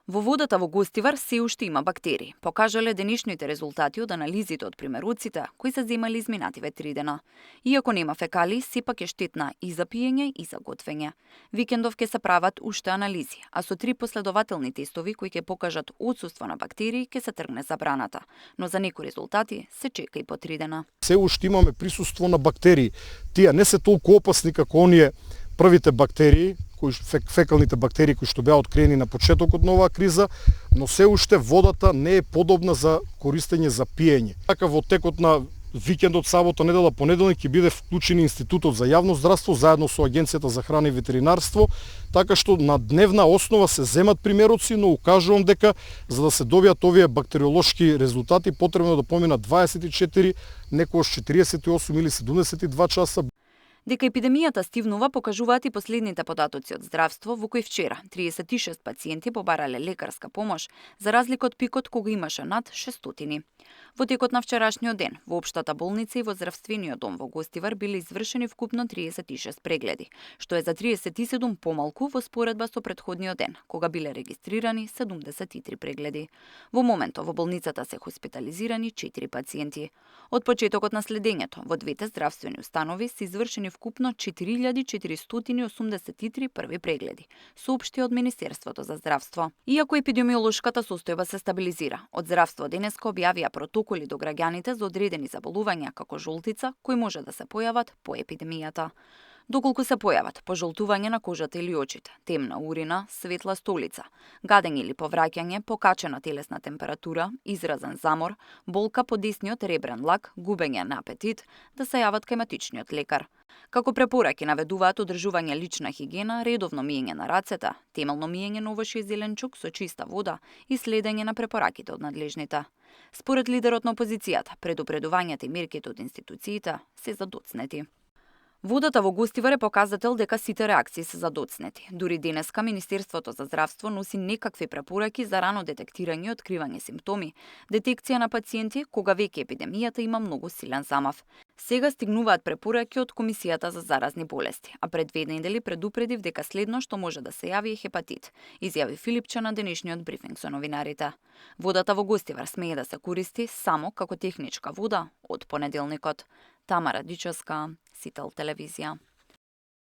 Во водата во Гостивар се уште има бактерии, покажале денешните резултати од анализите од примеруците кои се земали изминативе 3 дена. Иако нема фекали, сепак е штетна и за пиење и за готвење. Викендов ќе се прават уште анализи, а со 3 последователни тестови кои ќе покажат отсуство на бактерии ќе се тргне забраната, но за некои резултати се чека и по 3 дена. Се уште имаме присуство на бактерии. Тие не се толку опасни како оние првите бактерии, фекалните бактерии кои што беа откриени на почетокот на оваа криза, но се уште водата не е подобна за користење за пиење. Така во текот на викендот, сабота, недела, понеделник ќе биде вклучен Институтот за јавно здравство заедно со Агенцијата за храна и ветеринарство, така што на дневна основа се земат примероци, но укажувам дека за да се добијат овие бактериолошки резултати потребно да поминат 24, некогаш 48 или 72 часа. Дека епидемијата стивнува покажуваат и последните податоци од здравство, во кои вчера 36 пациенти побарале лекарска помош, за разлика од пикот кога имаше над 600. Во текот на вчерашниот ден, во општата болница и во здравствениот дом во Гостивар биле извршени вкупно 36 прегледи, што е за 37 помалку во споредба со претходниот ден, кога биле регистрирани 73 прегледи. Во моментот во болницата се хоспитализирани 4 пациенти. Од почетокот на следењето во двете здравствени установи се извршени вкупно 4483 први прегледи, соопшти од Министерството за здравство. Иако епидемиолошката состојба се стабилизира, од здравство денеска објавија протоколи до граѓаните за одредени заболувања како жолтица, кои може да се појават по епидемијата. Доколку се појават пожолтување на кожата или очите, темна урина, светла столица, гадење или повраќање, покачена телесна температура, изразен замор, болка по десниот ребрен лак, губење на апетит, да се јават кај матичниот лекар. Како препораки наведуваат одржување лична хигиена, редовно миење на рацете, темелно миење на овошје и зеленчук со чиста вода и следење на препораките од надлежните. Според лидерот на опозицијата, предупредувањата и мерките од институциите се задоцнети. Водата во Гостивар е показател дека сите реакции се задоцнети. Дури денеска Министерството за здравство носи некакви препораки за рано детектирање и откривање симптоми, детекција на пациенти кога веќе епидемијата има многу силен замав. Сега стигнуваат препораки од Комисијата за заразни болести, а пред 2 недели предупредив дека следно што може да се јави е хепатит, изјави Филипче на денешниот брифинг со новинарите. Водата во Гостивар смее да се користи само како техничка вода од понеделникот. Тамара Дичевска, Сител телевизија.